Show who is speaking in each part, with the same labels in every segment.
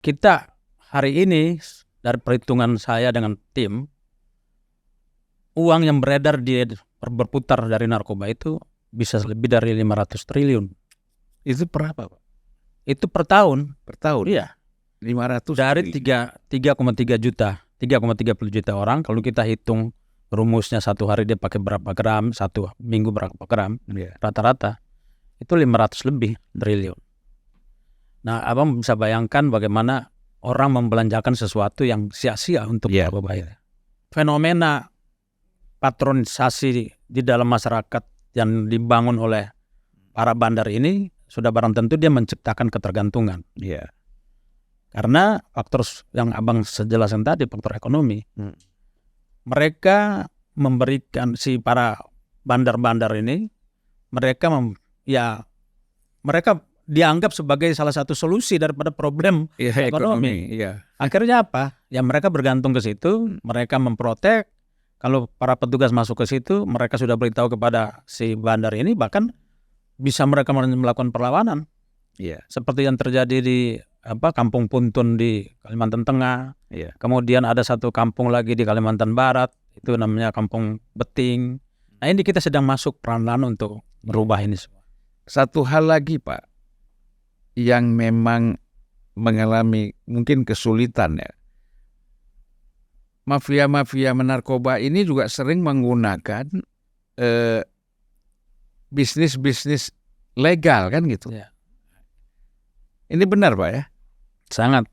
Speaker 1: kita hari ini dari perhitungan saya dengan tim, uang yang beredar berputar dari narkoba itu bisa lebih dari 500 triliun.
Speaker 2: Itu per apa, Pak?
Speaker 1: Itu per tahun.
Speaker 2: Per tahun?
Speaker 1: Iya.
Speaker 2: 500
Speaker 1: Dari
Speaker 2: triliun.
Speaker 1: 3,30 juta orang, kalau kita hitung rumusnya satu hari dia pakai berapa gram, satu minggu berapa gram, rata-rata itu 500 lebih triliun. Nah, abang bisa bayangkan bagaimana orang membelanjakan sesuatu yang sia-sia untuk narkoba ini. Fenomena patronisasi di dalam masyarakat yang dibangun oleh para bandar ini sudah barang tentu dia menciptakan ketergantungan. Karena faktor yang abang sejelaskan tadi, faktor ekonomi. Mereka memberikan si para bandar-bandar ini, mereka dianggap sebagai salah satu solusi daripada problem ekonomi. Akhirnya apa? Ya mereka bergantung ke situ, mereka memprotek. Kalau para petugas masuk ke situ, mereka sudah beritahu kepada si bandar ini, bahkan bisa mereka melakukan perlawanan. Seperti yang terjadi di Kampung Puntun di Kalimantan Tengah. Kemudian ada satu kampung lagi di Kalimantan Barat, itu namanya Kampung Beting. Nah, ini kita sedang masuk peran-peran untuk merubah ini semua.
Speaker 2: Satu hal lagi, Pak, yang memang mengalami mungkin kesulitan ya. Mafia-mafia narkoba ini juga sering menggunakan bisnis-bisnis legal kan gitu. Ini benar, Pak ya?
Speaker 1: Sangat.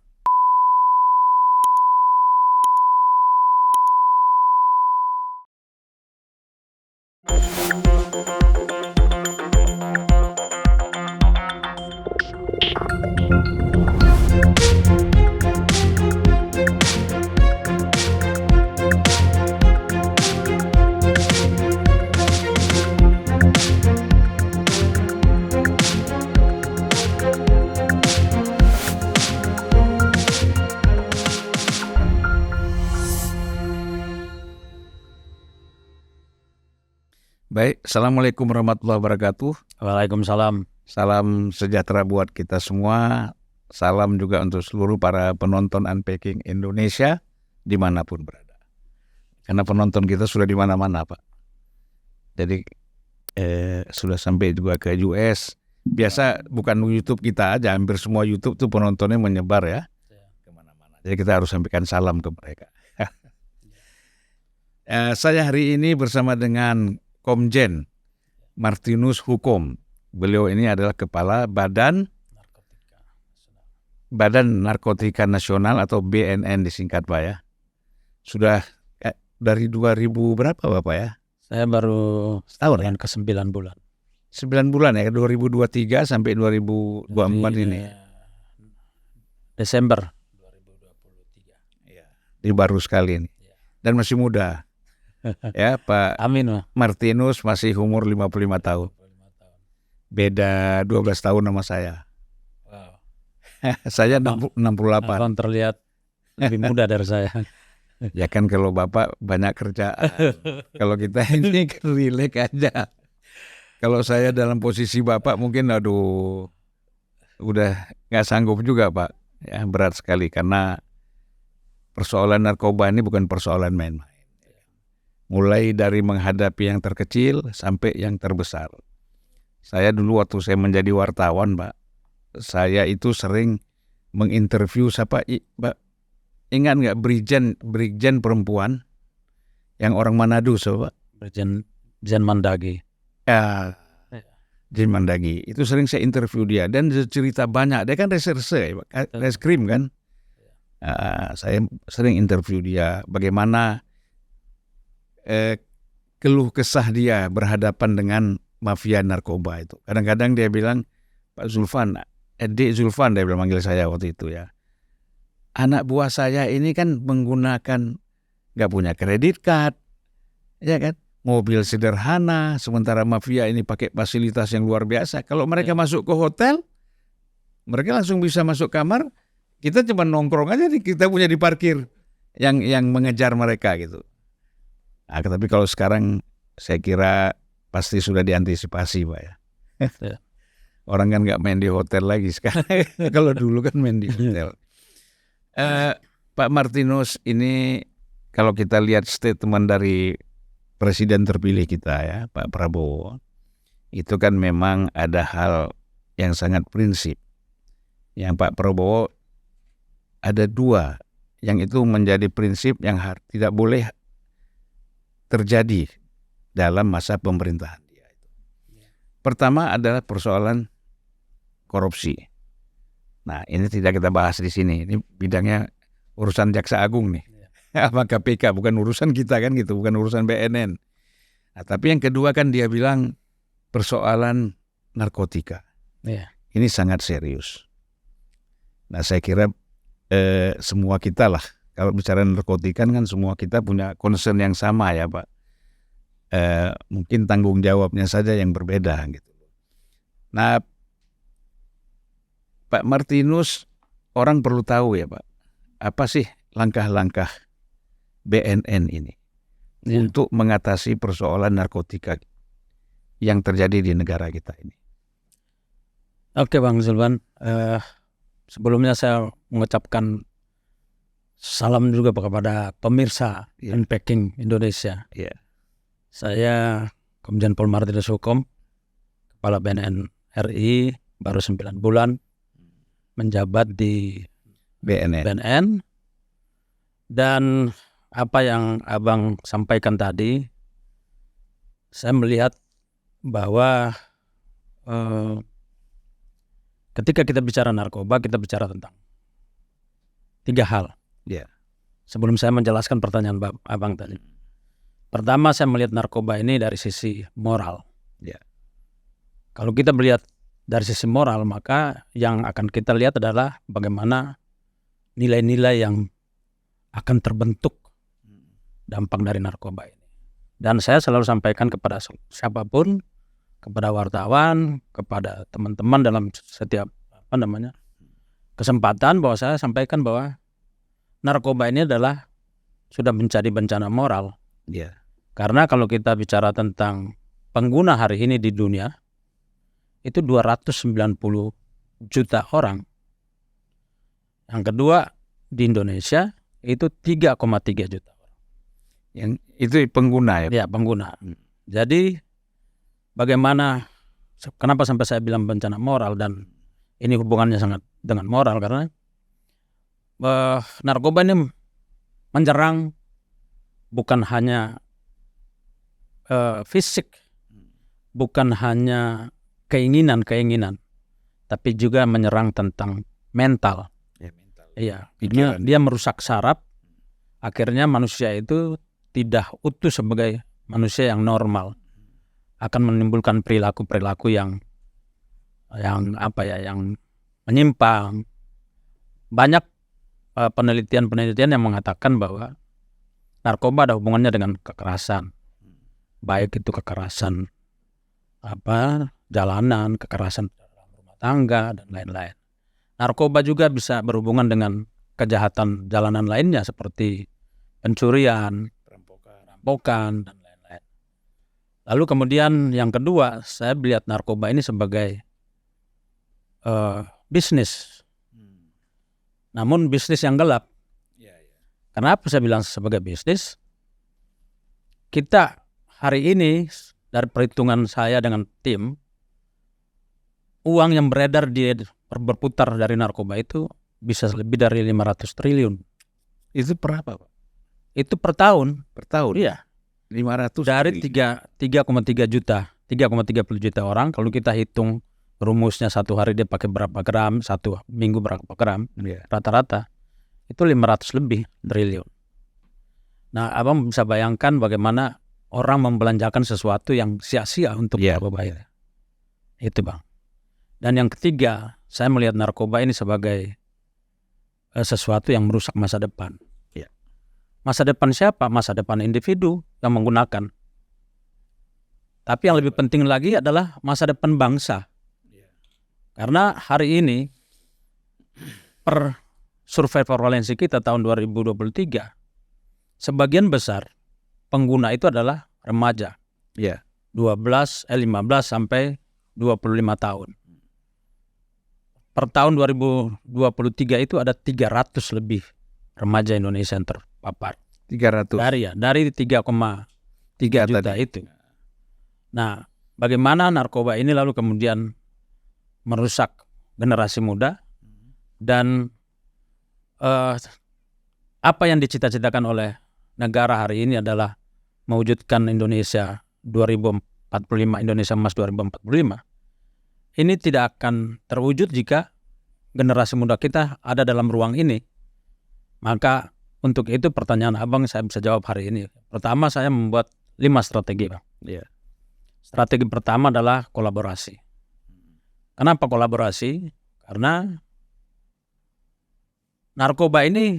Speaker 2: Baik, Assalamualaikum warahmatullahi wabarakatuh.
Speaker 1: Waalaikumsalam.
Speaker 2: Salam sejahtera buat kita semua. Salam juga untuk seluruh para penonton Unpacking Indonesia dimanapun berada. Karena penonton kita sudah di mana-mana, Pak. Jadi sudah sampai juga ke US. Biasa bukan YouTube kita aja, hampir semua YouTube tuh penontonnya menyebar ya kemana-mana. Jadi kita harus sampaikan salam ke mereka. Saya hari ini bersama dengan Komjen Martinus Hukom. Beliau ini adalah Kepala Badan Narkotika Nasional atau BNN disingkat, Pak ya. Sudah dari 2000 berapa, Bapak ya?
Speaker 1: Saya baru setahun kan, ke 9 bulan.
Speaker 2: 9 bulan ya, 2023 sampai 2024 ini.
Speaker 1: Desember 2023.
Speaker 2: Ini baru sekali ini. Dan masih muda. Ya, Pak.
Speaker 1: Amin, Pak.
Speaker 2: Martinus masih umur 55 tahun. Beda 12 tahun sama saya.
Speaker 1: Wow.
Speaker 2: Saya 68.
Speaker 1: Abang terlihat lebih muda dari saya.
Speaker 2: Ya kan kalau Bapak banyak kerjaan. Kalau kita ini relax aja. Kalau saya dalam posisi Bapak mungkin udah gak sanggup juga, Pak. Ya, berat sekali karena persoalan narkoba ini bukan persoalan main-main. Mulai dari menghadapi yang terkecil sampai yang terbesar. Saya dulu waktu saya menjadi wartawan, Pak, saya itu sering menginterview siapa, Pak, ingat nggak Brigjen perempuan yang orang Manado, Pak?
Speaker 1: Brigjen Mandagi.
Speaker 2: Ya, Brigjen Mandagi. Itu sering saya interview dia dan dia cerita banyak. Dia kan reserse, reskrim kan. Saya sering interview dia bagaimana keluh kesah dia berhadapan dengan mafia narkoba itu. Kadang-kadang dia bilang, Pak Zulfan, Dik Zulfan dia bilang, manggil saya waktu itu ya. Anak buah saya ini kan menggunakan, gak punya kredit card, ya kan, mobil sederhana, sementara mafia ini pakai fasilitas yang luar biasa. Kalau mereka masuk ke hotel, mereka langsung bisa masuk kamar, kita cuma nongkrong aja, kita punya di parkir yang mengejar mereka gitu. Nah, tapi kalau sekarang saya kira pasti sudah diantisipasi, Pak ya. Orang kan nggak main di hotel lagi sekarang. Kalau dulu kan main di hotel. Pak Martinus, ini kalau kita lihat statement dari Presiden terpilih kita ya, Pak Prabowo, itu kan memang ada hal yang sangat prinsip. Yang Pak Prabowo ada dua, yang itu menjadi prinsip yang tidak boleh terjadi dalam masa pemerintahan dia. Pertama adalah persoalan korupsi. Nah, ini tidak kita bahas di sini. Ini bidangnya urusan Jaksa Agung nih. Apa KPK, bukan urusan kita kan gitu, bukan urusan BNN. Nah, tapi yang kedua kan dia bilang persoalan narkotika. Ini sangat serius. Nah, saya kira semua kita lah, kalau bicara narkotika kan semua kita punya concern yang sama ya Pak. Mungkin tanggung jawabnya saja yang berbeda gitu. Nah, Pak Martinus, orang perlu tahu ya Pak, apa sih langkah-langkah BNN ini untuk mengatasi persoalan narkotika yang terjadi di negara kita ini.
Speaker 1: Oke Bang Zulfan, sebelumnya saya mengucapkan salam juga kepada pemirsa Unpacking Indonesia. Saya Komjen Pol Martinus Hukom, Kepala BNN RI, baru 9 bulan menjabat di BNN. Dan apa yang Abang sampaikan tadi, saya melihat bahwa ketika kita bicara narkoba, kita bicara tentang 3 hal. Sebelum saya menjelaskan pertanyaan Abang tadi. Pertama, saya melihat narkoba ini dari sisi moral. Kalau kita melihat dari sisi moral, maka yang akan kita lihat adalah bagaimana nilai-nilai yang akan terbentuk dampak dari narkoba ini. Dan saya selalu sampaikan kepada siapapun, kepada wartawan, kepada teman-teman dalam setiap kesempatan, bahwa saya sampaikan bahwa narkoba ini adalah sudah menjadi bencana moral. Karena kalau kita bicara tentang pengguna hari ini di dunia, itu 290 juta orang. Yang kedua, di Indonesia itu 3,3 juta orang.
Speaker 2: Yang itu pengguna ya?
Speaker 1: Ya, pengguna. Jadi bagaimana, kenapa sampai saya bilang bencana moral, dan ini hubungannya sangat dengan moral, karena narkoba ini menyerang bukan hanya fisik, bukan hanya keinginan, tapi juga menyerang tentang mental. Dia merusak saraf. Akhirnya manusia itu tidak utuh sebagai manusia yang normal, akan menimbulkan perilaku yang menyimpang. Banyak penelitian yang mengatakan bahwa narkoba ada hubungannya dengan kekerasan, baik itu kekerasan jalanan, kekerasan dalam rumah tangga, dan lain-lain. Narkoba juga bisa berhubungan dengan kejahatan jalanan lainnya seperti pencurian, perampokan, dan lain-lain. Lalu kemudian yang kedua, saya melihat narkoba ini sebagai bisnis. Namun bisnis yang gelap. Kenapa saya bilang sebagai bisnis? Kita hari ini, dari perhitungan saya dengan tim, uang yang beredar berputar dari narkoba itu bisa lebih dari 500 triliun.
Speaker 2: Itu per apa Pak?
Speaker 1: Itu per tahun.
Speaker 2: Per tahun?
Speaker 1: Iya.
Speaker 2: 500
Speaker 1: dari 3,30 juta orang. Kalau kita hitung rumusnya, satu hari dia pakai berapa gram, satu minggu berapa gram, rata-rata itu 500 lebih triliun. Nah, Abang bisa bayangkan bagaimana orang membelanjakan sesuatu yang sia-sia untuk narkoba ini. Itu Bang. Dan yang ketiga, saya melihat narkoba ini sebagai sesuatu yang merusak masa depan. Masa depan siapa? Masa depan individu yang menggunakan. Tapi yang lebih penting lagi adalah masa depan bangsa. Karena hari ini, per survei prevalensi kita tahun 2023, sebagian besar pengguna itu adalah remaja. 15 sampai 25 tahun. per tahun 2023 itu ada 300 lebih remaja Indonesia yang terpapar.
Speaker 2: 300.
Speaker 1: Dari 3,3 juta
Speaker 2: tadi.
Speaker 1: itu. Nah, bagaimana narkoba ini lalu kemudian merusak generasi muda dan apa yang dicita-citakan oleh negara hari ini adalah mewujudkan Indonesia 2045, Indonesia Emas 2045. Ini tidak akan terwujud jika generasi muda kita ada dalam ruang ini. Maka untuk itu pertanyaan Abang saya bisa jawab hari ini. Pertama, saya membuat 5 strategi, Bang.
Speaker 2: Iya.
Speaker 1: Strategi pertama adalah kolaborasi. Kenapa kolaborasi? Karena narkoba ini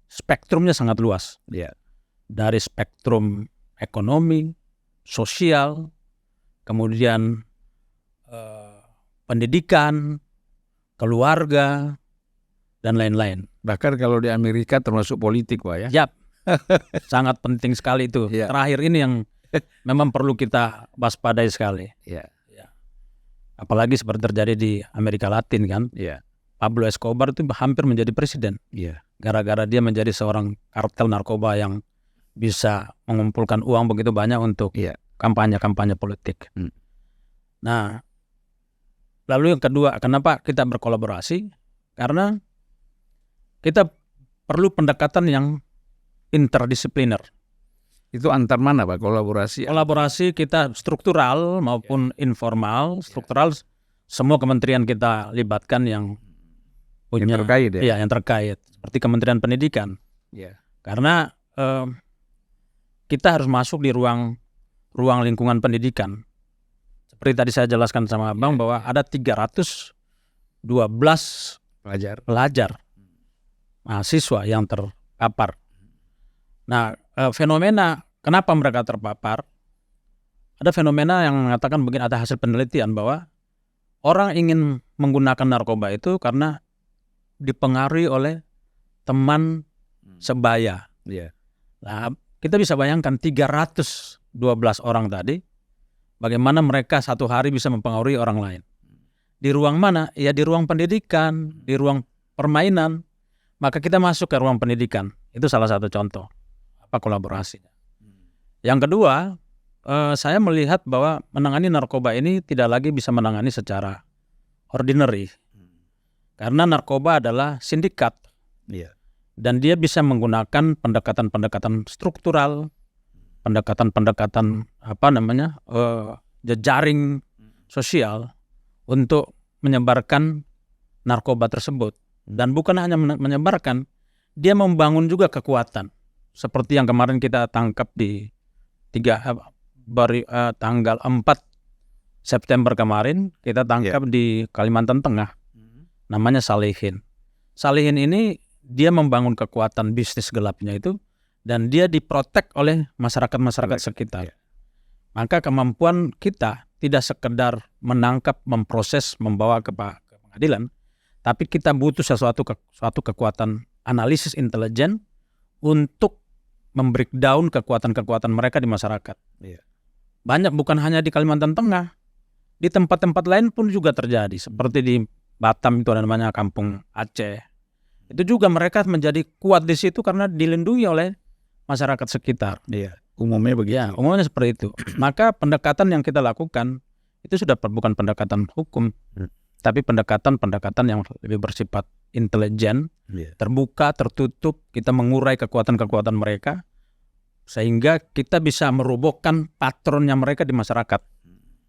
Speaker 1: spektrumnya sangat luas.
Speaker 2: Iya.
Speaker 1: Dari spektrum ekonomi, sosial, kemudian pendidikan, keluarga, dan lain-lain.
Speaker 2: Bahkan kalau di Amerika termasuk politik, Pak ya.
Speaker 1: Yap, sangat penting sekali itu.
Speaker 2: Iya.
Speaker 1: Terakhir ini yang memang perlu kita waspadai sekali.
Speaker 2: Iya.
Speaker 1: Apalagi seperti terjadi di Amerika Latin kan.
Speaker 2: Iya.
Speaker 1: Pablo Escobar itu hampir menjadi presiden.
Speaker 2: Iya.
Speaker 1: Gara-gara dia menjadi seorang kartel narkoba yang bisa mengumpulkan uang begitu banyak untuk
Speaker 2: Iya.
Speaker 1: kampanye-kampanye politik. Nah, lalu yang kedua, kenapa kita berkolaborasi? Karena kita perlu pendekatan yang interdisipliner.
Speaker 2: Itu antar mana, Pak, kolaborasi?
Speaker 1: Kolaborasi kita struktural maupun informal. Struktural semua kementerian kita libatkan yang punya
Speaker 2: Yang terkait ya?
Speaker 1: Iya, yang terkait. Seperti Kementerian Pendidikan.
Speaker 2: Iya.
Speaker 1: Karena kita harus masuk di ruang lingkungan pendidikan. Seperti tadi saya jelaskan sama Abang bahwa ada 312 pelajar mahasiswa yang terpapar. Nah, fenomena kenapa mereka terpapar? Ada fenomena yang mengatakan mungkin ada hasil penelitian bahwa orang ingin menggunakan narkoba itu karena dipengaruhi oleh teman sebaya.
Speaker 2: Iya.
Speaker 1: Nah, kita bisa bayangkan 312 orang tadi, bagaimana mereka satu hari bisa mempengaruhi orang lain. Di ruang mana? Ya di ruang pendidikan, di ruang permainan. Maka kita masuk ke ruang pendidikan. Itu salah satu contoh kolaborasinya. Yang kedua, saya melihat bahwa menangani narkoba ini tidak lagi bisa menangani secara ordinary. Karena narkoba adalah sindikat.
Speaker 2: Iya.
Speaker 1: Dan dia bisa menggunakan pendekatan-pendekatan struktural, pendekatan-pendekatan jejaring sosial untuk menyebarkan narkoba tersebut. Dan bukan hanya menyebarkan, dia membangun juga kekuatan. Seperti yang kemarin kita tangkap di tanggal 4 September kemarin, kita tangkap di Kalimantan Tengah. Namanya Salihin. Salihin ini dia membangun kekuatan bisnis gelapnya itu, dan dia diprotek oleh masyarakat-masyarakat sekitar. Maka kemampuan kita tidak sekedar menangkap, memproses, membawa ke pengadilan, tapi kita butuh suatu kekuatan analisis intelijen untuk membreakdown kekuatan-kekuatan mereka di masyarakat.
Speaker 2: Iya.
Speaker 1: Banyak, bukan hanya di Kalimantan Tengah, di tempat-tempat lain pun juga terjadi. Seperti di Batam itu ada namanya Kampung Aceh. Itu juga mereka menjadi kuat di situ karena dilindungi oleh masyarakat sekitar.
Speaker 2: Iya. Umumnya begitu.
Speaker 1: Ya, umumnya seperti itu. Maka pendekatan yang kita lakukan itu sudah bukan pendekatan hukum, tapi pendekatan yang lebih bersifat intelijen, terbuka, tertutup. Kita mengurai kekuatan-kekuatan mereka sehingga kita bisa merobohkan patronnya mereka di masyarakat.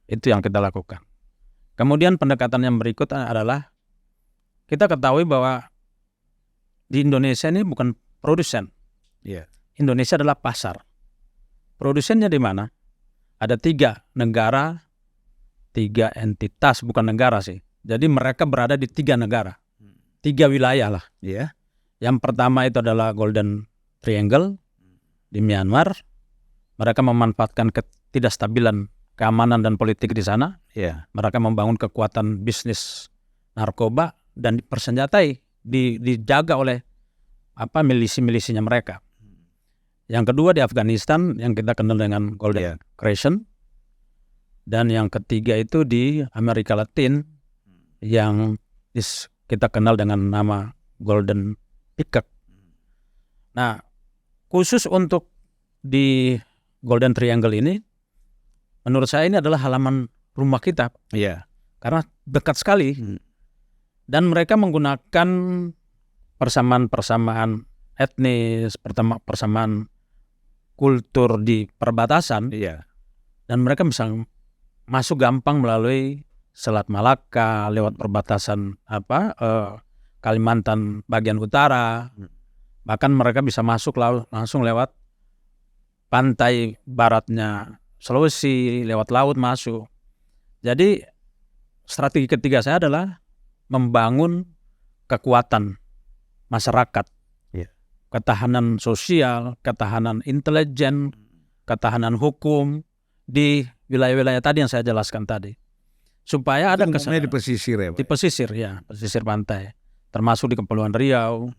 Speaker 1: Itu yang kita lakukan. Kemudian pendekatan yang berikut adalah kita ketahui bahwa di Indonesia ini bukan produsen. Indonesia adalah pasar. Produsennya di mana? Ada 3 negara, 3 entitas, bukan negara sih. Jadi mereka berada di 3 negara, 3 wilayah lah. Yang pertama itu adalah Golden Triangle di Myanmar. Mereka memanfaatkan ketidakstabilan keamanan dan politik di sana. Mereka membangun kekuatan bisnis narkoba dan dipersenjatai, dijaga oleh milisi-milisinya mereka. Yang kedua di Afghanistan yang kita kenal dengan Golden Crescent. Dan yang ketiga itu di Amerika Latin yang kita kenal dengan nama Golden Peacock. Nah, khusus untuk di Golden Triangle ini, menurut saya ini adalah halaman rumah kita.
Speaker 2: Iya.
Speaker 1: Karena dekat sekali. Dan mereka menggunakan persamaan etnis, persamaan kultur di perbatasan.
Speaker 2: Iya.
Speaker 1: Dan mereka bisa masuk gampang melalui Selat Malaka, lewat perbatasan Kalimantan bagian utara. Bahkan mereka bisa masuk langsung lewat pantai baratnya Sulawesi, lewat laut masuk. Jadi strategi ketiga saya adalah membangun kekuatan masyarakat, ketahanan sosial, ketahanan intelijen, ketahanan hukum di wilayah-wilayah tadi yang saya jelaskan tadi, supaya ada
Speaker 2: kesadaran di pesisir ya, Pak?
Speaker 1: Di pesisir ya, pesisir pantai, termasuk di Kepulauan Riau,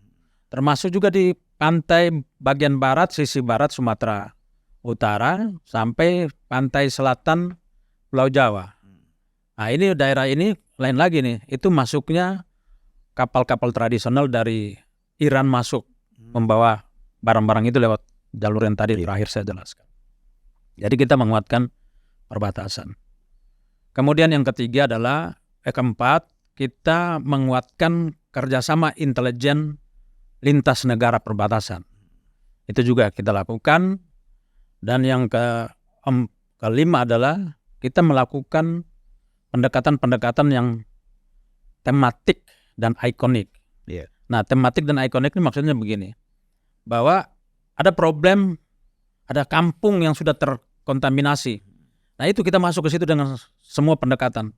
Speaker 1: termasuk juga di pantai bagian barat, sisi barat Sumatera Utara sampai pantai selatan Pulau Jawa. Nah, ini daerah ini lain lagi nih, itu masuknya kapal-kapal tradisional dari Iran masuk membawa barang-barang itu lewat jalur yang tadi terakhir saya jelaskan. Jadi kita menguatkan perbatasan. Kemudian yang ketiga adalah keempat, kita menguatkan kerjasama intelijen lintas negara perbatasan. Itu juga kita lakukan. Dan yang kelima adalah kita melakukan pendekatan-pendekatan yang tematik dan ikonik. Nah, tematik dan ikonik ini maksudnya begini, bahwa ada problem, ada kampung yang sudah terkontaminasi. Nah, itu kita masuk ke situ dengan semua pendekatan.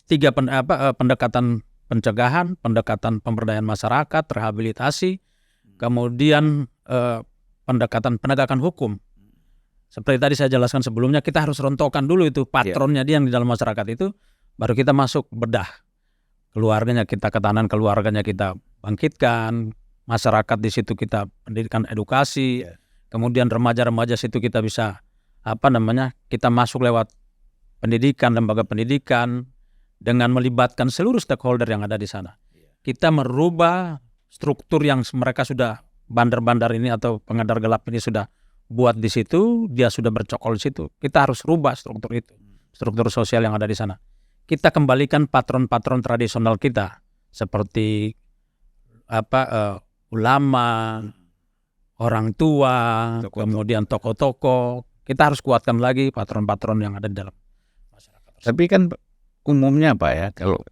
Speaker 1: 3 pendekatan pencegahan, pendekatan pemberdayaan masyarakat, rehabilitasi, kemudian pendekatan penegakan hukum. Seperti tadi saya jelaskan sebelumnya, kita harus rontokkan dulu itu patronnya dia yang di dalam masyarakat itu, baru kita masuk bedah. Keluarganya kita, ketahanan keluarganya kita bangkitkan, masyarakat di situ kita pendidikan edukasi, kemudian remaja-remaja situ kita bisa kita masuk lewat pendidikan, lembaga pendidikan, dengan melibatkan seluruh stakeholder yang ada di sana. Kita merubah struktur yang mereka sudah bandar-bandar ini atau pengedar gelap ini sudah buat di situ, dia sudah bercokol di situ. Kita harus rubah struktur itu, struktur sosial yang ada di sana. Kita kembalikan patron-patron tradisional kita seperti ulama, orang tua, kemudian tokoh-tokoh. Kita harus kuatkan lagi patron-patron yang ada di dalam masyarakat.
Speaker 2: Tapi kan umumnya Pak ya, kalau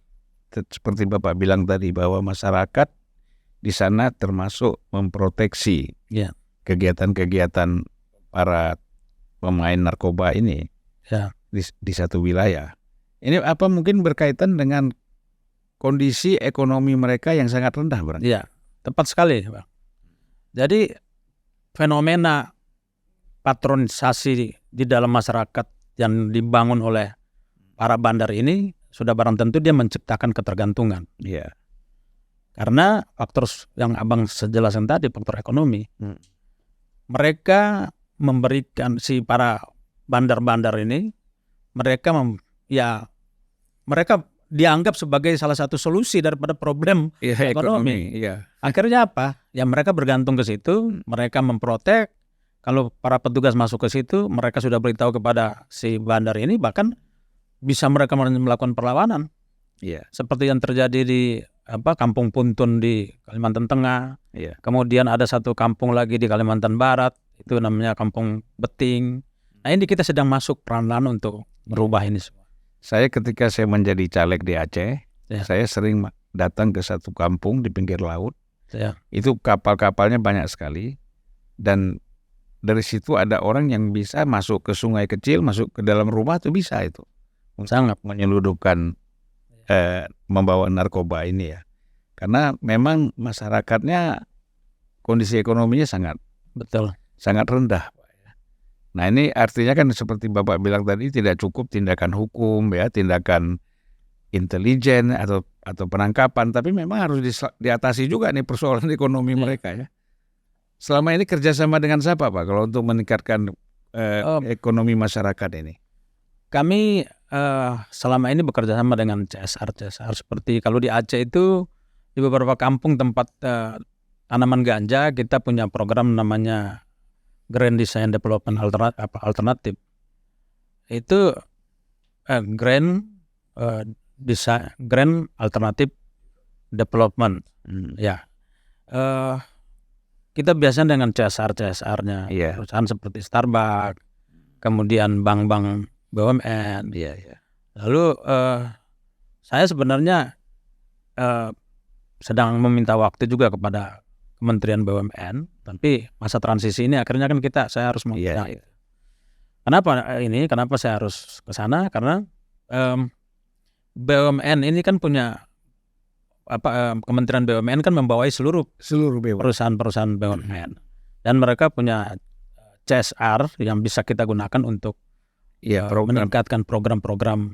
Speaker 2: seperti Bapak bilang tadi bahwa masyarakat di sana termasuk memproteksi kegiatan-kegiatan para pemain narkoba ini di satu wilayah. Ini apa mungkin berkaitan dengan kondisi ekonomi mereka yang sangat rendah, Bang?
Speaker 1: Iya, tepat sekali, Bang. Jadi fenomena patronisasi di dalam masyarakat yang dibangun oleh para bandar ini sudah barang tentu dia menciptakan ketergantungan.
Speaker 2: Iya.
Speaker 1: Karena faktor yang Abang sejelaskan tadi, faktor ekonomi. Mereka memberikan si para bandar-bandar ini, mereka dianggap sebagai salah satu solusi daripada problem ekonomi. Akhirnya apa? Ya mereka bergantung ke situ, mereka memprotek. Kalau para petugas masuk ke situ, mereka sudah beritahu kepada si bandar ini, bahkan bisa mereka melakukan perlawanan. Seperti yang terjadi di Kampung Puntun di Kalimantan Tengah. Kemudian ada satu kampung lagi di Kalimantan Barat, itu namanya Kampung Beting. Nah, ini kita sedang masuk peran-peran untuk merubah ini semua.
Speaker 2: Saya ketika saya menjadi caleg di Aceh, saya sering datang ke satu kampung di pinggir laut. Itu kapal-kapalnya banyak sekali, dan dari situ ada orang yang bisa masuk ke sungai kecil, masuk ke dalam rumah tuh bisa itu. Sangat menyeludupkan membawa narkoba ini ya. Karena memang masyarakatnya kondisi ekonominya sangat rendah. Nah, ini artinya kan seperti Bapak bilang tadi, tidak cukup tindakan hukum ya, tindakan intelijen atau penangkapan, tapi memang harus diatasi juga nih persoalan ekonomi mereka ya. Selama ini kerjasama dengan siapa Pak kalau untuk meningkatkan ekonomi masyarakat ini?
Speaker 1: kami selama ini bekerja sama dengan CSR seperti kalau di Aceh itu di beberapa kampung tempat tanaman ganja kita punya program namanya Grand Design Development Alternatif. Itu Grand Alternative Development. Ya. Kita biasanya dengan CSR-nya perusahaan seperti Starbucks, kemudian bank-bank BUMN. Lalu saya sebenarnya sedang meminta waktu juga kepada Kementerian BUMN, tapi masa transisi ini akhirnya kan saya harus mengerjakan. Kenapa saya harus ke sana? Karena BUMN ini kan punya Kementerian BUMN kan membawai seluruh perusahaan-perusahaan BUMN, dan mereka punya CSR yang bisa kita gunakan untuk meningkatkan program-program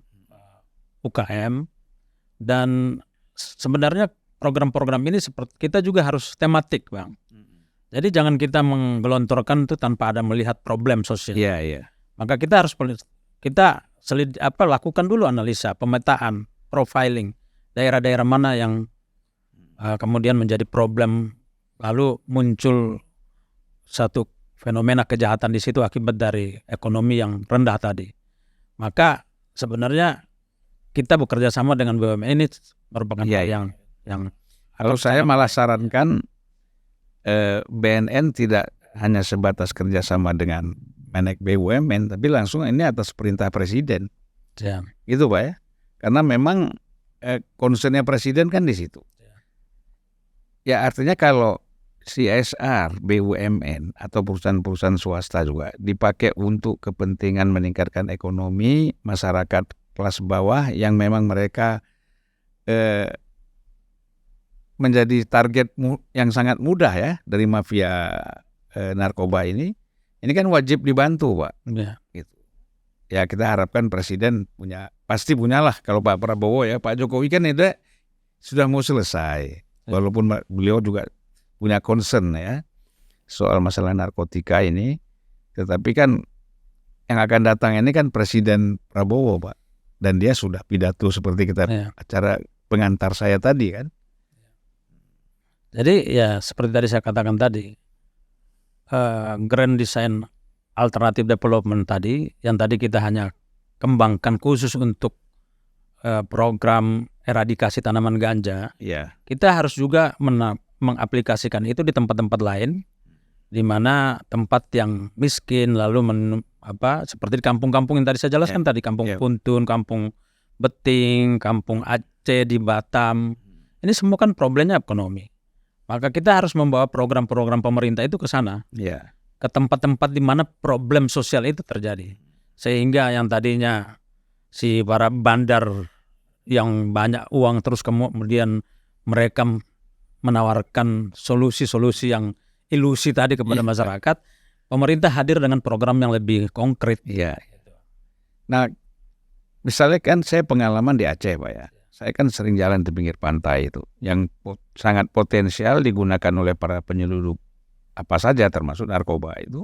Speaker 1: UKM. Dan sebenarnya program-program ini seperti kita juga harus tematik, Bang. Jadi jangan kita menggelontorkan itu tanpa ada melihat problem sosial. Maka kita harus lakukan dulu analisa, pemetaan, profiling daerah-daerah mana yang kemudian menjadi problem, lalu muncul satu fenomena kejahatan di situ akibat dari ekonomi yang rendah tadi. Maka sebenarnya kita bekerja sama dengan BUMN ini merupakan yang
Speaker 2: kalau saya malah sarankan BNN tidak hanya sebatas kerjasama dengan Menek BUMN, tapi langsung ini atas perintah Presiden. Gitu Pak ya. Karena memang concernnya Presiden kan di situ. Ya artinya kalau CSR, BUMN atau perusahaan-perusahaan swasta juga dipakai untuk kepentingan meningkatkan ekonomi masyarakat kelas bawah yang memang mereka menjadi target yang sangat mudah ya dari mafia narkoba ini kan wajib dibantu Pak. Gitu. Ya kita harapkan Presiden pasti punyalah, kalau Pak Prabowo ya, Pak Jokowi kan sudah mau selesai. Walaupun beliau juga punya concern ya soal masalah narkotika ini, tetapi kan yang akan datang ini kan Presiden Prabowo Pak, dan dia sudah pidato seperti acara pengantar saya tadi kan.
Speaker 1: Jadi ya seperti tadi saya katakan tadi, Grand Design Alternative Development tadi, yang tadi kita hanya kembangkan khusus untuk program eradikasi tanaman ganja, kita harus juga mengaplikasikan itu di tempat-tempat lain, di mana tempat yang miskin, lalu seperti di kampung-kampung yang tadi saya jelaskan tadi, Kampung Puntun, Kampung Beting, Kampung Aceh di Batam, ini semua kan problemnya ekonomi. Maka kita harus membawa program-program pemerintah itu ke sana, ke tempat-tempat di mana problem sosial itu terjadi, sehingga yang tadinya si para bandar yang banyak uang terus kemudian mereka menawarkan solusi-solusi yang ilusi tadi kepada masyarakat, pemerintah hadir dengan program yang lebih konkret.
Speaker 2: Nah, misalnya kan saya pengalaman di Aceh Pak ya. Saya kan sering jalan di pinggir pantai itu, yang sangat potensial digunakan oleh para penyelundup apa saja termasuk narkoba itu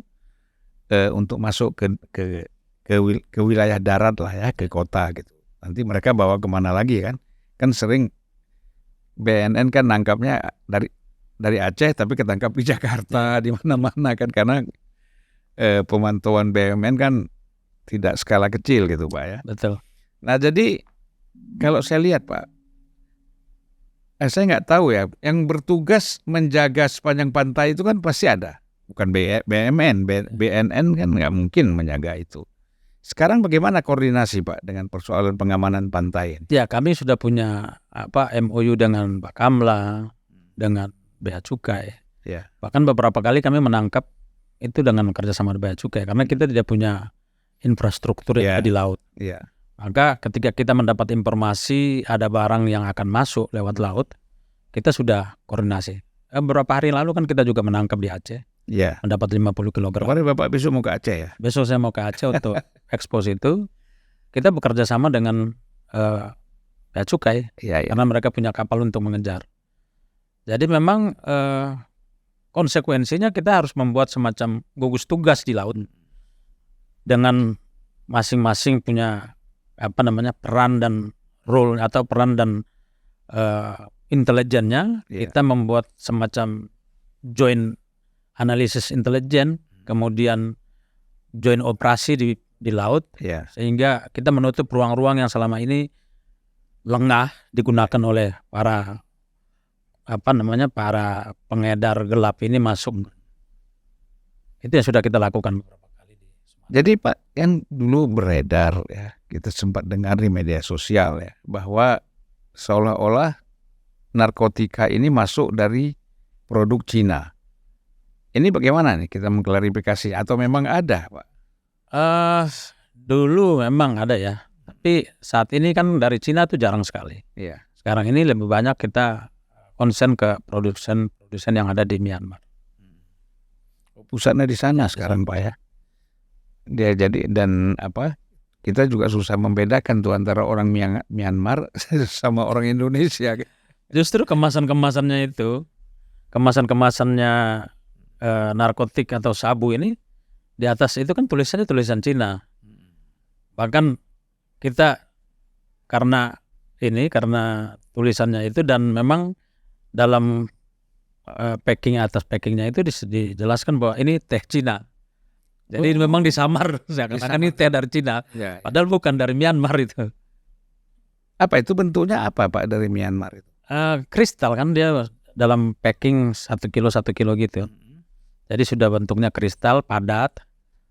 Speaker 2: untuk masuk ke wilayah darat lah ya, ke kota gitu. Nanti mereka bawa kemana lagi kan? Kan sering BNN kan nangkapnya dari Aceh tapi ketangkap di Jakarta, di mana-mana kan, karena pemantauan BUMN kan tidak skala kecil gitu Pak ya.
Speaker 1: Betul.
Speaker 2: Nah jadi kalau saya lihat Pak, saya nggak tahu ya, yang bertugas menjaga sepanjang pantai itu kan pasti ada, bukan BUMN, BNN kan nggak mungkin menjaga itu. Sekarang bagaimana koordinasi Pak dengan persoalan pengamanan pantai?
Speaker 1: Ya kami sudah punya MOU dengan Pak Kamla, dengan Bea Cukai. Bahkan beberapa kali kami menangkap itu dengan kerjasama Bea Cukai, karena kita tidak punya infrastruktur yang ada di laut. Maka ketika kita mendapat informasi ada barang yang akan masuk lewat laut, kita sudah koordinasi. Beberapa hari lalu kan kita juga menangkap di Aceh, mendapat 50 kg.
Speaker 2: Kemarin Bapak besok mau ke Aceh ya?
Speaker 1: Besok saya mau ke Aceh untuk ekspos itu. Kita bekerja sama dengan Bea Cukai, karena mereka punya kapal untuk mengejar. Jadi memang konsekuensinya kita harus membuat semacam gugus tugas di laut dengan masing-masing punya peran dan role atau peran dan intelijennya. Kita membuat semacam joint analisis intelijen, kemudian joint operasi di laut, sehingga kita menutup ruang-ruang yang selama ini lengah digunakan oleh para pengedar gelap ini masuk. Itu yang sudah kita lakukan beberapa kali di Sumatera.
Speaker 2: Jadi Pak, yang dulu beredar ya, kita sempat dengar di media sosial ya, bahwa seolah-olah narkotika ini masuk dari produk Cina. Ini bagaimana nih kita mengklarifikasi, atau memang ada Pak?
Speaker 1: Dulu memang ada ya, tapi saat ini kan dari Cina tuh jarang sekali. Sekarang ini lebih banyak kita konsen ke produsen yang ada di Myanmar.
Speaker 2: Pusatnya di sana sekarang Pak ya. Dia jadi, dan kita juga susah membedakan tuh antara orang Myanmar sama orang Indonesia.
Speaker 1: Justru kemasannya narkotik atau sabu ini, di atas itu kan tulisannya tulisan Cina. Bahkan kita karena tulisannya itu, dan memang dalam atas packingnya itu dijelaskan bahwa ini teh Cina. Jadi memang disamar seakan-akan ini teh dari Cina, padahal bukan dari Myanmar itu.
Speaker 2: Apa itu bentuknya apa Pak dari Myanmar itu?
Speaker 1: Kristal kan, dia dalam packing 1 kilo gitu. Jadi sudah bentuknya kristal padat.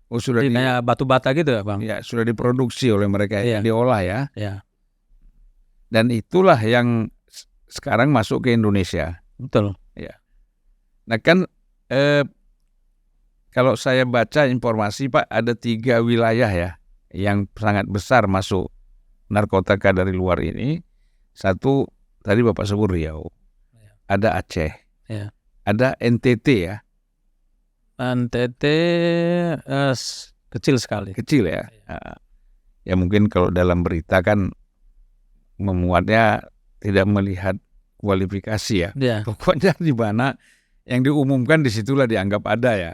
Speaker 2: Sudah
Speaker 1: kayak batu bata gitu ya Bang.
Speaker 2: Ya, sudah diproduksi oleh mereka, diolah ya. Dan itulah yang sekarang masuk ke Indonesia.
Speaker 1: Betul.
Speaker 2: Ya. Nah kan kalau saya baca informasi Pak, ada 3 wilayah ya yang sangat besar masuk narkotika dari luar ini. Satu tadi Bapak sebut Riau, ada Aceh, ada NTT ya.
Speaker 1: NTT kecil sekali.
Speaker 2: Kecil ya. Ya mungkin kalau dalam berita kan memuatnya tidak melihat kualifikasi ya. Pokoknya di mana yang diumumkan disitulah dianggap ada ya.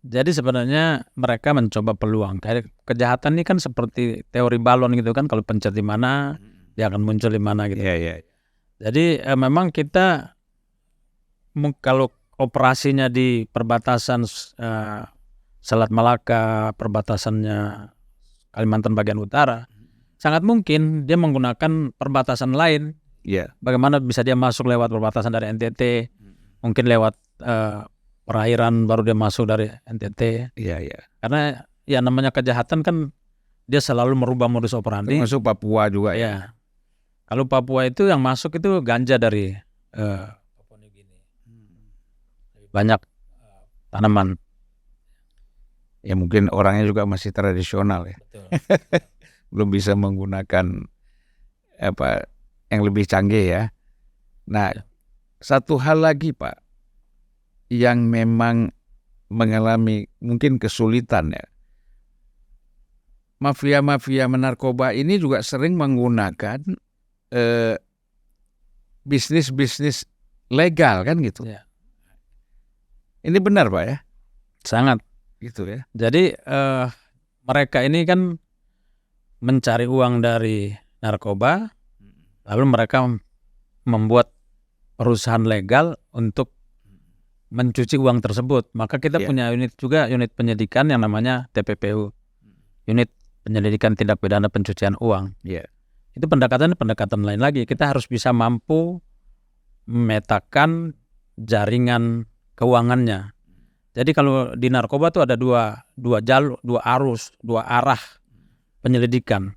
Speaker 1: Jadi sebenarnya mereka mencoba peluang. Kayak kejahatan ini kan seperti teori balon gitu kan, kalau pencet di mana dia akan muncul di mana gitu. Jadi memang kita kalau operasinya di perbatasan Selat Malaka, perbatasannya Kalimantan bagian utara, sangat mungkin dia menggunakan perbatasan lain. Bagaimana bisa dia masuk lewat perbatasan dari NTT, mungkin lewat perairan baru dia masuk dari NTT. Karena ya namanya kejahatan kan dia selalu merubah modus operandi.
Speaker 2: Masuk Papua juga
Speaker 1: ya. Kalau Papua itu yang masuk itu ganja dari Papua Nugini. Banyak tanaman.
Speaker 2: Ya mungkin orangnya juga masih tradisional ya.
Speaker 1: Betul.
Speaker 2: Belum bisa menggunakan yang lebih canggih ya. Nah, satu hal lagi Pak, yang memang mengalami mungkin kesulitan ya. Mafia-mafia narkoba ini juga sering menggunakan bisnis-bisnis legal kan gitu. Ini benar Pak ya?
Speaker 1: Sangat.
Speaker 2: Gitu ya.
Speaker 1: Jadi mereka ini kan mencari uang dari narkoba, lalu mereka membuat perusahaan legal untuk mencuci uang tersebut. Maka kita punya unit penyidikan yang namanya TPPU, unit penyelidikan tindak pidana pencucian uang. Itu pendekatan lain lagi. Kita harus bisa mampu memetakan jaringan keuangannya. Jadi kalau di narkoba itu ada dua jalur, dua arah penyelidikan.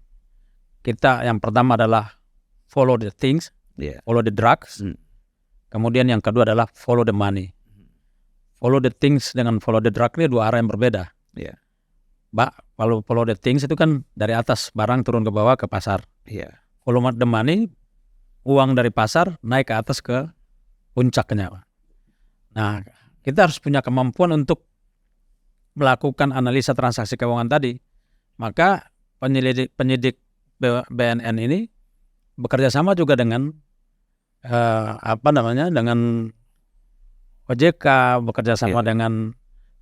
Speaker 1: Kita yang pertama adalah follow the things, follow the drugs. Kemudian yang kedua adalah follow the money. Follow the things dengan follow the drug ini dua arah yang berbeda. Kalau follow the things itu kan dari atas barang turun ke bawah ke pasar. Follow the money, uang dari pasar naik ke atas ke puncaknya. Nah, kita harus punya kemampuan untuk melakukan analisa transaksi keuangan tadi. Maka penyidik BNN ini bekerja sama juga dengan dengan OJK, bekerja sama dengan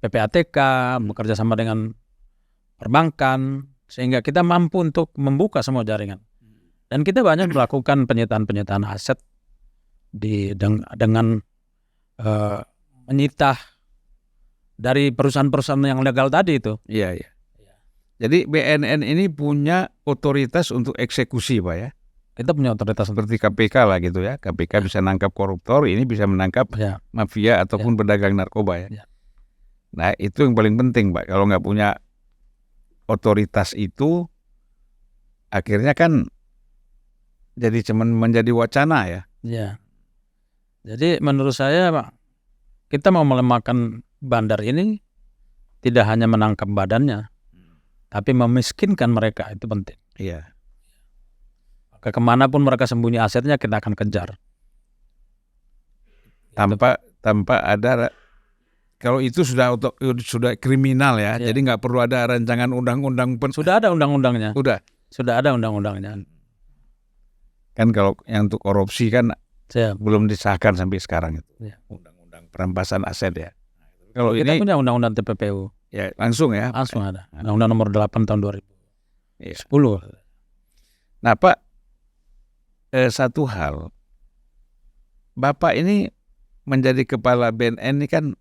Speaker 1: PPATK, bekerja sama dengan perbankan, sehingga kita mampu untuk membuka semua jaringan. Dan kita banyak melakukan penyitaan aset dengan menyita dari perusahaan-perusahaan yang legal tadi itu.
Speaker 2: Iya, iya. Jadi BNN ini punya otoritas untuk eksekusi, Pak ya.
Speaker 1: Kita punya otoritas
Speaker 2: Seperti KPK lah gitu ya. KPK bisa menangkap koruptor, ini bisa menangkap
Speaker 1: ya.
Speaker 2: mafia ataupun pedagang narkoba ya.
Speaker 1: Ya.
Speaker 2: Nah itu yang paling penting, Pak. Kalau nggak punya otoritas itu, akhirnya kan jadi cuman menjadi wacana ya.
Speaker 1: Ya. Jadi menurut saya, Pak, kita mau melemahkan bandar ini tidak hanya menangkap badannya, tapi memiskinkan mereka, itu penting.
Speaker 2: Iya.
Speaker 1: Maka kemanapun mereka sembunyi asetnya kita akan kejar.
Speaker 2: Tanpa ada, kalau itu sudah kriminal ya.
Speaker 1: Iya.
Speaker 2: Jadi nggak perlu ada rancangan undang-undang.
Speaker 1: Sudah ada undang-undangnya.
Speaker 2: Sudah
Speaker 1: ada undang-undangnya.
Speaker 2: Kan kalau yang untuk korupsi kan
Speaker 1: Siap.
Speaker 2: belum disahkan sampai sekarang itu.
Speaker 1: Iya.
Speaker 2: Undang-undang perampasan aset ya. Kalau
Speaker 1: Kita
Speaker 2: ini
Speaker 1: punya undang-undang TPPU.
Speaker 2: ya langsung ya.
Speaker 1: Langsung ada. Undang-undang nomor 8 tahun 2010.
Speaker 2: Iya. Nah Pak, satu hal, Bapak ini menjadi kepala BNN ini kan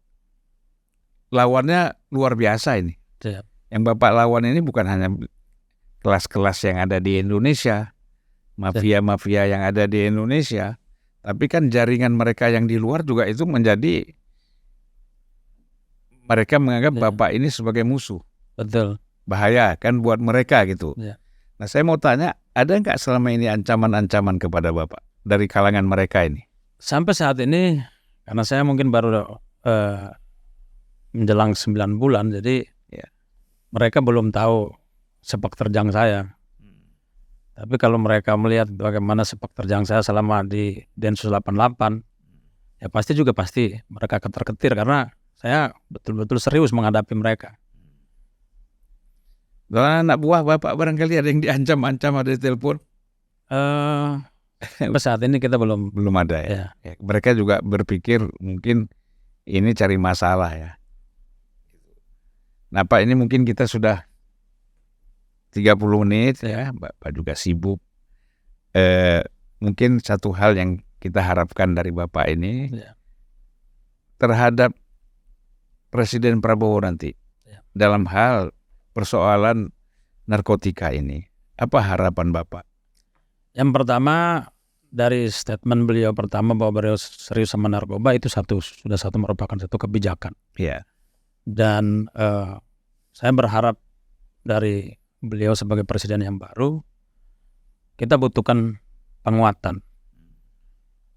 Speaker 2: lawannya luar biasa ini.
Speaker 1: Siap.
Speaker 2: Yang Bapak lawan ini bukan hanya kelas-kelas yang ada di Indonesia, mafia-mafia yang ada di Indonesia, tapi kan jaringan mereka yang di luar juga itu menjadi, mereka menganggap Bapak ini sebagai musuh.
Speaker 1: Betul.
Speaker 2: Bahaya kan buat mereka gitu.
Speaker 1: Ya.
Speaker 2: Nah saya mau tanya, ada nggak selama ini ancaman-ancaman kepada Bapak dari kalangan mereka ini?
Speaker 1: Sampai saat ini, karena saya mungkin baru menjelang 9 bulan, jadi mereka belum tahu sepak terjang saya. Tapi kalau mereka melihat bagaimana sepak terjang saya selama di Densus 88, ya pasti mereka ketar-ketir karena saya betul-betul serius menghadapi mereka.
Speaker 2: Dan anak buah Bapak barangkali ada yang diancam-ancam, ada di telepon?
Speaker 1: Sampai saat ini kita belum
Speaker 2: ada ya. Mereka juga berpikir mungkin ini cari masalah ya. Nah Pak, ini mungkin kita sudah 30 menit ya, Bapak juga sibuk. Mungkin satu hal yang kita harapkan dari Bapak ini terhadap Presiden Prabowo nanti dalam hal persoalan narkotika ini, apa harapan Bapak?
Speaker 1: Yang pertama, dari statement beliau pertama bahwa beliau serius sama narkoba, itu sudah merupakan satu kebijakan.
Speaker 2: Iya.
Speaker 1: Dan saya berharap dari beliau sebagai presiden yang baru, kita butuhkan penguatan.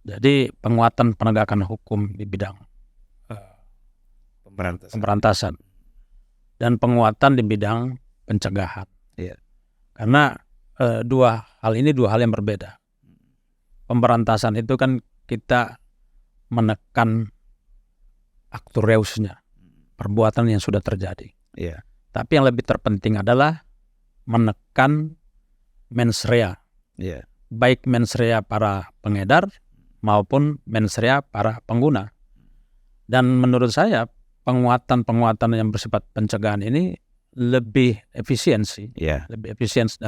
Speaker 1: Jadi penguatan penegakan hukum di bidang pemberantasan dan penguatan di bidang pencegahan.
Speaker 2: Iya.
Speaker 1: Karena dua hal yang berbeda. Pemberantasan itu kan kita menekan aktu reusnya, perbuatan yang sudah terjadi.
Speaker 2: Iya.
Speaker 1: Tapi yang lebih terpenting adalah menekan mens rea, baik mens rea para pengedar maupun mens rea para pengguna. Dan menurut saya penguatan yang bersifat pencegahan ini lebih efisiensi, lebih efisiensi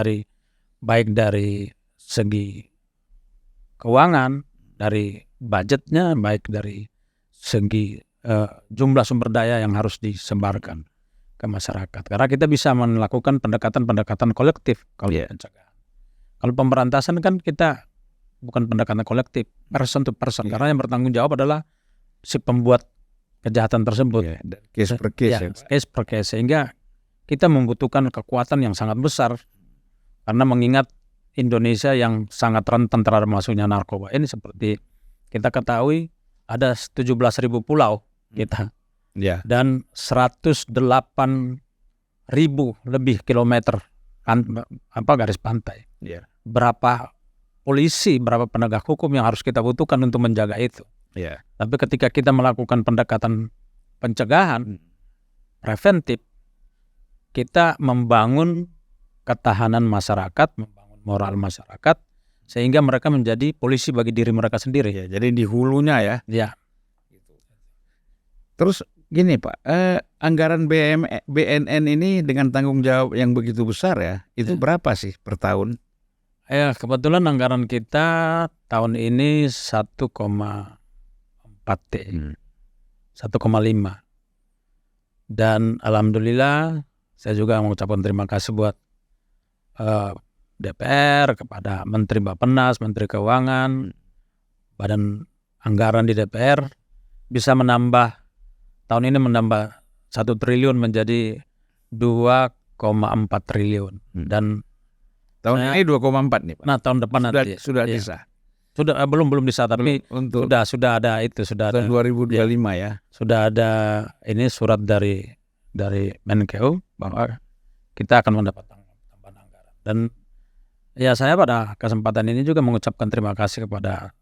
Speaker 1: baik dari segi keuangan, dari budgetnya, baik dari segi jumlah sumber daya yang harus disebarkan ke masyarakat. Karena kita bisa melakukan pendekatan kolektif kalau pencegahan. Kalau pemberantasan kan kita bukan pendekatan kolektif, person to person, karena yang bertanggung jawab adalah si pembuat kejahatan tersebut.
Speaker 2: Case per case.
Speaker 1: Sehingga kita membutuhkan kekuatan yang sangat besar, karena mengingat Indonesia yang sangat rentan terhadap masuknya narkoba ini, seperti kita ketahui ada 17.000 pulau kita, dan 108.000 lebih kilometer garis pantai. Berapa polisi, berapa penegak hukum yang harus kita butuhkan untuk menjaga itu. Tapi ketika kita melakukan pendekatan pencegahan preventif, kita membangun ketahanan masyarakat, membangun moral masyarakat, sehingga mereka menjadi polisi bagi diri mereka sendiri.
Speaker 2: Jadi di hulunya ya.
Speaker 1: Ya.
Speaker 2: Terus gini Pak, anggaran BNN ini dengan tanggung jawab yang begitu besar ya, itu berapa sih per tahun?
Speaker 1: Ya, kebetulan anggaran kita tahun ini 1,4 T, 1,5. Dan alhamdulillah saya juga mengucapkan terima kasih buat DPR, kepada Menteri Bappenas, Menteri Keuangan, Badan Anggaran di DPR bisa menambah tahun ini menambah 1 triliun menjadi 2,4 triliun. Dan
Speaker 2: tahun ini 2,4 nih, Pak.
Speaker 1: Nah, tahun depan nanti
Speaker 2: sudah disah.
Speaker 1: Sudah belum disah, tapi
Speaker 2: untuk
Speaker 1: sudah ada itu, sudah ada
Speaker 2: 2025 ya.
Speaker 1: Sudah ada ini surat dari Menkeu bahwa kita akan mendapat tambahan anggaran. Dan ya saya pada kesempatan ini juga mengucapkan terima kasih kepada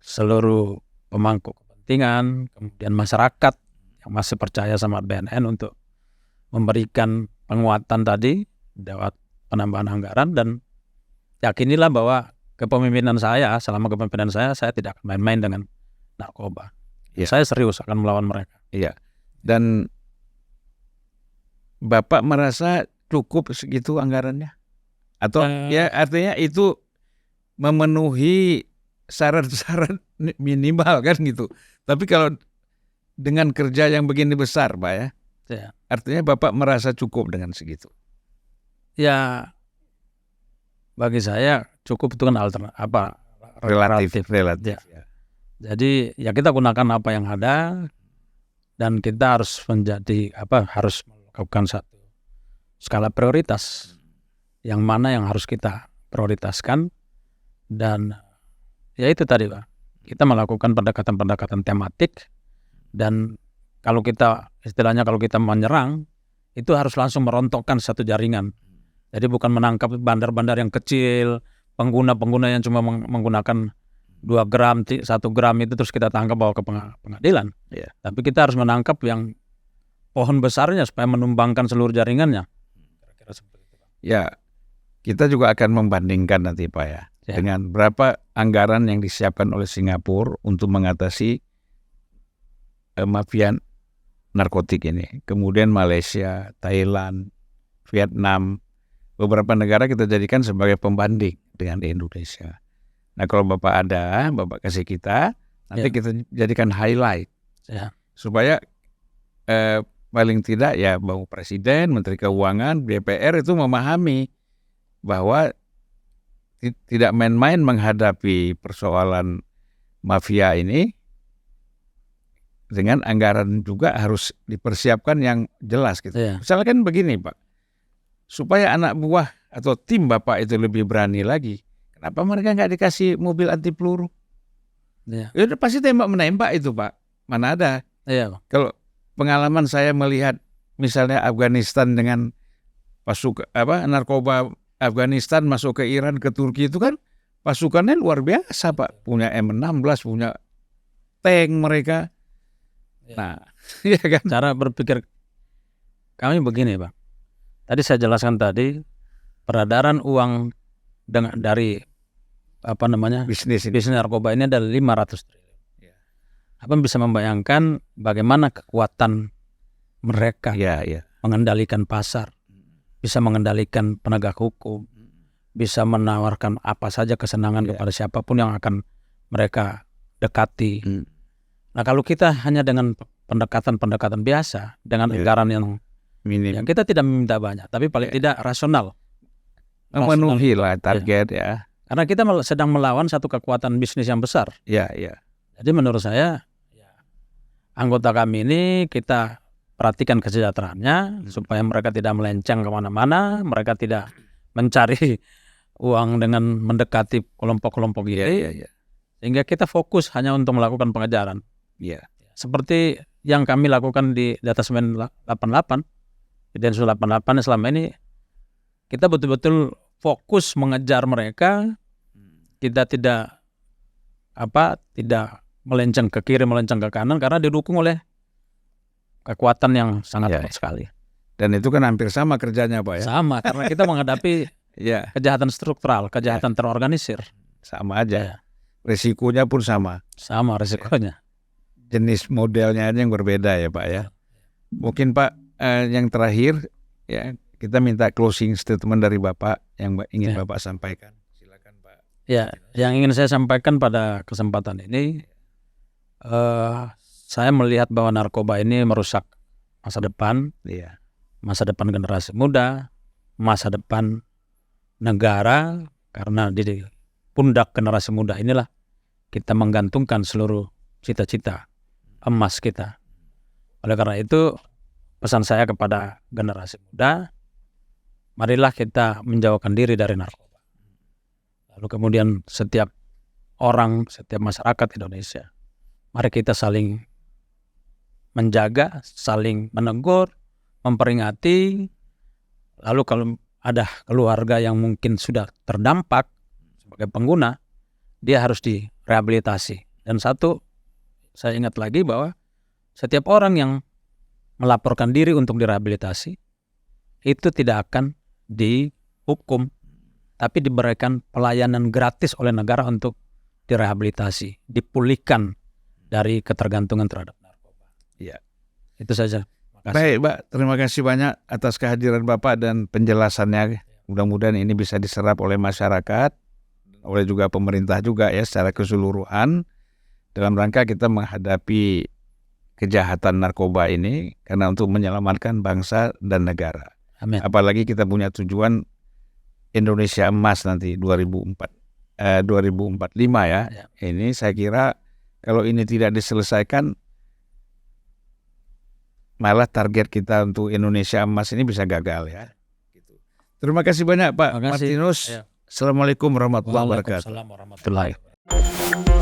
Speaker 1: seluruh pemangku kepentingan, kemudian masyarakat yang masih percaya sama BNN untuk memberikan penguatan tadi lewat penambahan anggaran. Dan yakinilah bahwa kepemimpinan saya, selama kepemimpinan saya tidak akan main-main dengan narkoba. Ya. Saya serius akan melawan mereka.
Speaker 2: Iya. Dan Bapak merasa cukup segitu anggarannya? Atau ya artinya itu memenuhi syarat-syarat minimal kan gitu. Tapi kalau dengan kerja yang begini besar, Pak ya, artinya Bapak merasa cukup dengan segitu?
Speaker 1: Ya, bagi saya cukup itu kan relatif. Ya. Jadi ya kita gunakan apa yang ada, dan kita harus harus melakukan satu skala prioritas yang mana yang harus kita prioritaskan. Dan ya itu tadi, Pak, kita melakukan pendekatan tematik. Dan kalau kita menyerang itu harus langsung merontokkan satu jaringan. Jadi bukan menangkap bandar-bandar yang kecil, pengguna yang cuma menggunakan 2 gram, 1 gram itu terus kita tangkap bawa ke pengadilan.
Speaker 2: Yeah.
Speaker 1: Tapi kita harus menangkap yang pohon besarnya supaya menumbangkan seluruh jaringannya. Kira-kira seperti itu.
Speaker 2: Ya, kita juga akan membandingkan nanti, Pak ya, dengan berapa anggaran yang disiapkan oleh Singapura untuk mengatasi mafia narkotik ini. Kemudian Malaysia, Thailand, Vietnam, beberapa negara kita jadikan sebagai pembanding dengan di Indonesia. Nah, kalau Bapak kasih kita, nanti kita jadikan highlight. Supaya paling tidak ya Bapak Presiden, Menteri Keuangan, DPR itu memahami bahwa tidak main-main menghadapi persoalan mafia ini, dengan anggaran juga harus dipersiapkan yang jelas gitu. Misalkan begini, Pak, supaya anak buah atau tim Bapak itu lebih berani lagi, kenapa mereka nggak dikasih mobil anti peluru? Ya udah pasti tembak-menembak itu, Pak. Mana ada? Kalau pengalaman saya melihat misalnya Afghanistan dengan narkoba Afghanistan masuk ke Iran, ke Turki itu kan pasukannya luar biasa, Pak. Punya M16, punya tank mereka. Nah, ya kan?
Speaker 1: Cara berpikir kami begini, Pak. Tadi saya jelaskan tadi peredaran uang dari bisnis narkoba ini adalah 500 triliun. Apa bisa membayangkan bagaimana kekuatan mereka mengendalikan pasar, bisa mengendalikan penegak hukum, bisa menawarkan apa saja kesenangan kepada siapapun yang akan mereka dekati. Nah, kalau kita hanya dengan pendekatan biasa, dengan anggaran yang minim, yang kita tidak meminta banyak, tapi paling tidak rasional,
Speaker 2: memenuhi lah target ya.
Speaker 1: Karena kita sedang melawan satu kekuatan bisnis yang besar. Jadi menurut saya, anggota kami ini kita perhatikan kesejahteraannya supaya mereka tidak melenceng kemana-mana, mereka tidak mencari uang dengan mendekati kelompok-kelompok ini, sehingga kita fokus hanya untuk melakukan pengejaran. Seperti yang kami lakukan di Datasemen 88, di Densus 88 selama ini, kita betul-betul fokus mengejar mereka. Kita tidak melenceng ke kiri, melenceng ke kanan, karena didukung oleh kekuatan yang sangat kuat sekali.
Speaker 2: Dan itu kan hampir sama kerjanya, Pak ya.
Speaker 1: Sama, karena kita menghadapi kejahatan struktural, kejahatan terorganisir.
Speaker 2: Sama aja. Risikonya pun sama.
Speaker 1: Sama risikonya.
Speaker 2: Jenis modelnya aja yang berbeda ya, Pak ya. Mungkin Pak yang terakhir ya kita minta closing statement dari Bapak yang ingin Bapak sampaikan. Silakan Pak.
Speaker 1: Ya, yang ingin saya sampaikan pada kesempatan ini, saya melihat bahwa narkoba ini merusak masa depan, masa depan generasi muda, masa depan negara, karena di pundak generasi muda inilah kita menggantungkan seluruh cita-cita emas kita. Oleh karena itu, pesan saya kepada generasi muda, marilah kita menjauhkan diri dari narkoba. Lalu kemudian setiap orang, setiap masyarakat Indonesia, mari kita saling menjaga, saling menegur, memperingati. Lalu kalau ada keluarga yang mungkin sudah terdampak sebagai pengguna, dia harus direhabilitasi. Dan satu, saya ingat lagi bahwa setiap orang yang melaporkan diri untuk direhabilitasi itu tidak akan dihukum, tapi diberikan pelayanan gratis oleh negara untuk direhabilitasi, dipulihkan dari ketergantungan terhadap narkoba.
Speaker 2: Iya.
Speaker 1: Itu saja.
Speaker 2: Baik, Pak. Terima kasih banyak atas kehadiran Bapak dan penjelasannya. Mudah-mudahan ini bisa diserap oleh masyarakat, oleh juga pemerintah juga ya secara keseluruhan dalam rangka kita menghadapi kejahatan narkoba ini karena untuk menyelamatkan bangsa dan negara.
Speaker 1: Amin.
Speaker 2: Apalagi kita punya tujuan Indonesia emas nanti 2045 ya. Ini saya kira kalau ini tidak diselesaikan malah target kita untuk Indonesia emas ini bisa gagal ya. Terima kasih banyak Pak Martinus. Assalamualaikum warahmatullahi wabarakatuh.
Speaker 1: Waalaikumsalam warahmatullahi wabarakatuh.